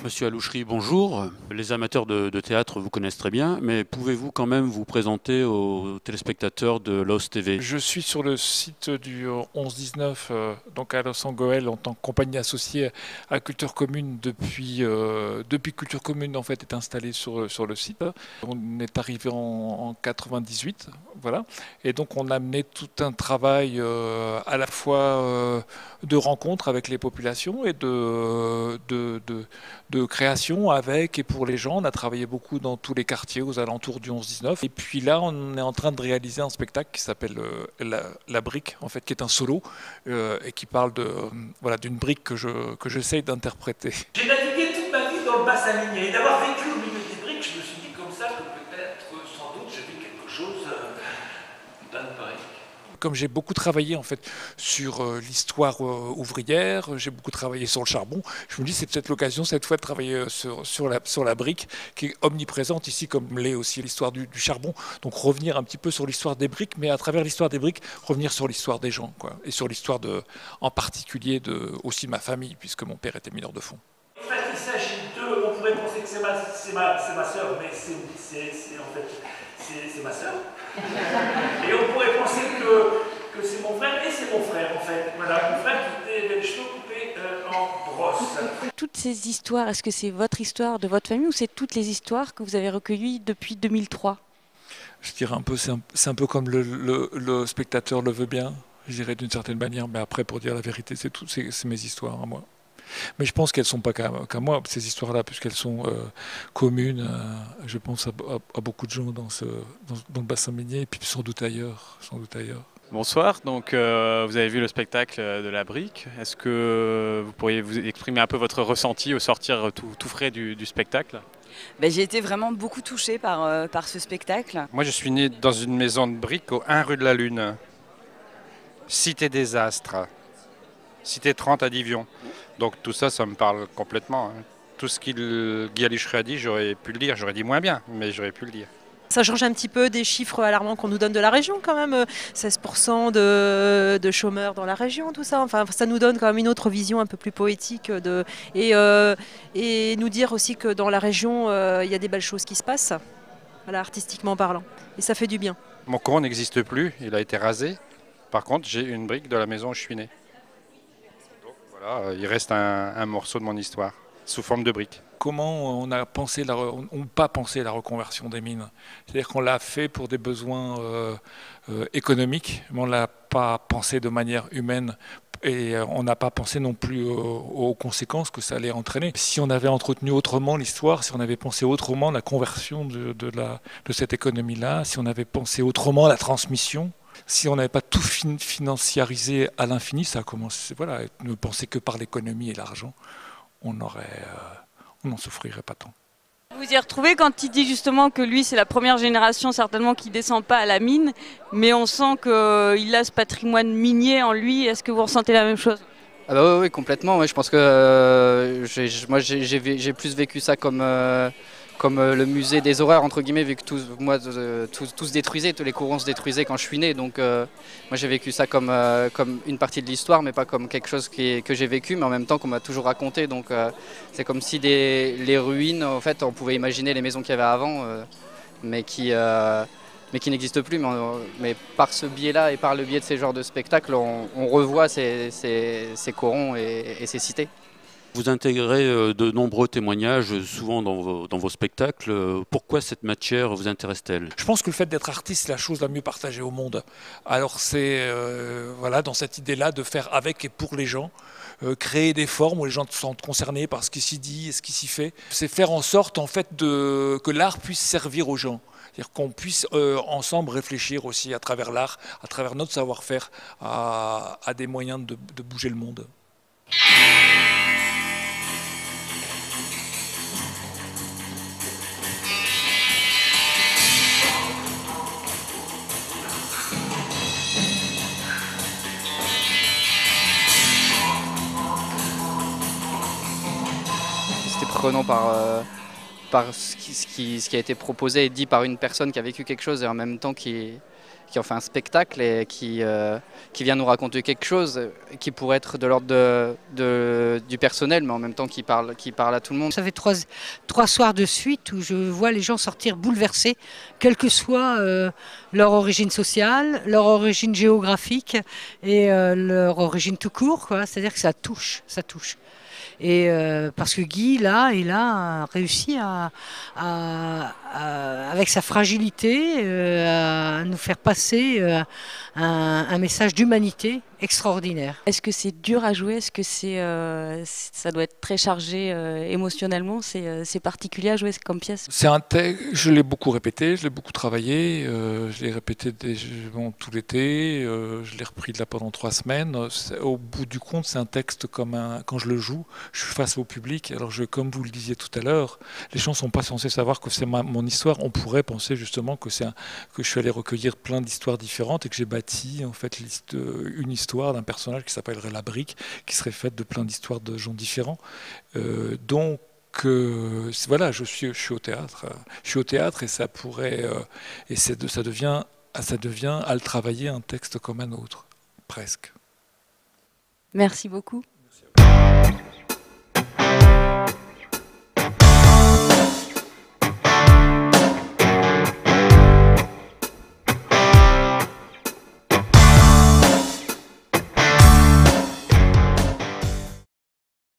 Monsieur Alouchery, bonjour. Les amateurs de théâtre vous connaissent très bien, mais pouvez-vous quand même vous présenter aux téléspectateurs de LOS TV? Je suis sur le site du 11-19, donc à Los Angeles, en tant que compagnie associée à Culture Commune depuis Culture Commune en fait est installée sur le site. On est arrivé en 98, voilà, et donc on a mené tout un travail à la fois de rencontre avec les populations et de création avec et pour les gens. On a travaillé beaucoup dans tous les quartiers aux alentours du 11-19. Et puis là, on est en train de réaliser un spectacle qui s'appelle la brique, en fait, qui est un solo et qui parle voilà, d'une brique que j'essaye d'interpréter. J'ai navigué toute ma vie dans le bassin minier et d'avoir vécu au milieu des briques, je me suis dit comme ça que peut-être, sans doute, j'ai vu quelque chose d'impossible. Comme j'ai beaucoup travaillé en fait sur l'histoire ouvrière, j'ai beaucoup travaillé sur le charbon, je me dis c'est peut-être l'occasion cette fois de travailler sur la brique qui est omniprésente ici comme l'est aussi l'histoire du charbon. Donc revenir un petit peu sur l'histoire des briques, mais à travers l'histoire des briques, revenir sur l'histoire des gens, quoi, et sur l'histoire en particulier de aussi ma famille, puisque mon père était mineur de fond. En fait, il s'agit on pourrait penser que c'est ma soeur, mais en fait c'est ma soeur. Et on pourrait penser que c'est mon frère, et c'est mon frère en fait. Voilà, mon frère qui avait les cheveux coupés en brosse. Toutes ces histoires, est-ce que c'est votre histoire de votre famille ou c'est toutes les histoires que vous avez recueillies depuis 2003? Je dirais un peu, c'est un peu comme le spectateur le veut bien, je dirais d'une certaine manière, mais après pour dire la vérité, c'est mes histoires à moi. Mais je pense qu'elles ne sont pas qu'à moi, ces histoires-là, puisqu'elles sont communes, je pense, à beaucoup de gens dans le bassin minier, et puis sans doute ailleurs. Sans doute ailleurs. Bonsoir, donc vous avez vu le spectacle de la brique. Est-ce que vous pourriez vous exprimer un peu votre ressenti au sortir tout frais du spectacle? J'ai été vraiment beaucoup touchée par ce spectacle. Moi je suis né dans une maison de briques au 1 rue de la Lune, cité des Astres, cité 30 à Divion. Donc tout ça, ça me parle complètement. Tout ce qu'il Guy Alouchery a dit, j'aurais pu le dire. J'aurais dit moins bien, mais j'aurais pu le dire. Ça change un petit peu des chiffres alarmants qu'on nous donne de la région quand même. 16% de chômeurs dans la région, tout ça. Enfin, ça nous donne quand même une autre vision un peu plus poétique. Et nous dire aussi que dans la région, il y a des belles choses qui se passent, voilà, artistiquement parlant. Et ça fait du bien. Mon coron n'existe plus, il a été rasé. Par contre, j'ai une brique de la maison où je suis né. Donc voilà, il reste un morceau de mon histoire, sous forme de brique. Comment on n'a pas pensé la reconversion des mines? C'est-à-dire qu'on l'a fait pour des besoins économiques, mais on ne l'a pas pensé de manière humaine. Et on n'a pas pensé non plus aux conséquences que ça allait entraîner. Si on avait entretenu autrement l'histoire, si on avait pensé autrement la conversion de cette économie-là, si on avait pensé autrement la transmission, si on n'avait pas tout financiarisé à l'infini, ça a commencé, voilà, ne penser que par l'économie et l'argent, on n'en souffrirait pas tant. Vous y retrouvez quand il dit justement que lui c'est la première génération certainement qui ne descend pas à la mine, mais on sent qu'il a ce patrimoine minier en lui. Est-ce que vous ressentez la même chose? Ah bah oui, complètement. Ouais, je pense que moi j'ai plus vécu ça comme le musée des horreurs entre guillemets, vu que tout se détruisait, tous les courants se détruisaient quand je suis né. Donc moi j'ai vécu ça comme une partie de l'histoire, mais pas comme quelque chose que j'ai vécu, mais en même temps qu'on m'a toujours raconté. Donc c'est comme si les ruines, en fait, on pouvait imaginer les maisons qu'il y avait avant, mais qui n'existent plus. Mais par ce biais-là et par le biais de ces genres de spectacles, on revoit ces corons et ces cités. Vous intégrez de nombreux témoignages, souvent dans vos spectacles. Pourquoi cette matière vous intéresse-t-elle? Je pense que le fait d'être artiste, c'est la chose la mieux partagée au monde. Alors c'est voilà, dans cette idée-là de faire avec et pour les gens, créer des formes où les gens sont concernés par ce qui s'y dit et ce qui s'y fait. C'est faire en sorte en fait que l'art puisse servir aux gens. C'est-à-dire qu'on puisse ensemble réfléchir aussi à travers l'art, à travers notre savoir-faire, à des moyens de bouger le monde. C'était prenant par ce qui a été proposé et dit par une personne qui a vécu quelque chose et en même temps qui qui en fait un spectacle et qui vient nous raconter quelque chose qui pourrait être de l'ordre du personnel, mais en même temps qui parle à tout le monde. Ça fait trois soirs de suite où je vois les gens sortir bouleversés, quelle que soit leur origine sociale, leur origine géographique et leur origine tout court, quoi. C'est-à-dire que ça touche. Et parce que Guy, là, il a réussi avec sa fragilité, à nous faire passer un message d'humanité extraordinaire. Est-ce que c'est dur à jouer? Est-ce que ça doit être très chargé émotionnellement? C'est particulier à jouer comme pièce? C'est un texte, je l'ai beaucoup répété, je l'ai beaucoup travaillé, je l'ai répété tout l'été, je l'ai repris là pendant 3 semaines. Au bout du compte, c'est un texte quand je le joue, je suis face au public. Alors comme vous le disiez tout à l'heure, les gens ne sont pas censés savoir que c'est mon histoire. On pourrait penser justement que je suis allé recueillir plein d'histoires différentes et que j'ai bâti en fait une histoire d'un personnage qui s'appellerait La Brique, qui serait faite de plein d'histoires de gens différents. Donc voilà, je suis au théâtre. Je suis au théâtre et ça pourrait et ça devient à le travailler un texte comme un autre, presque. Merci beaucoup.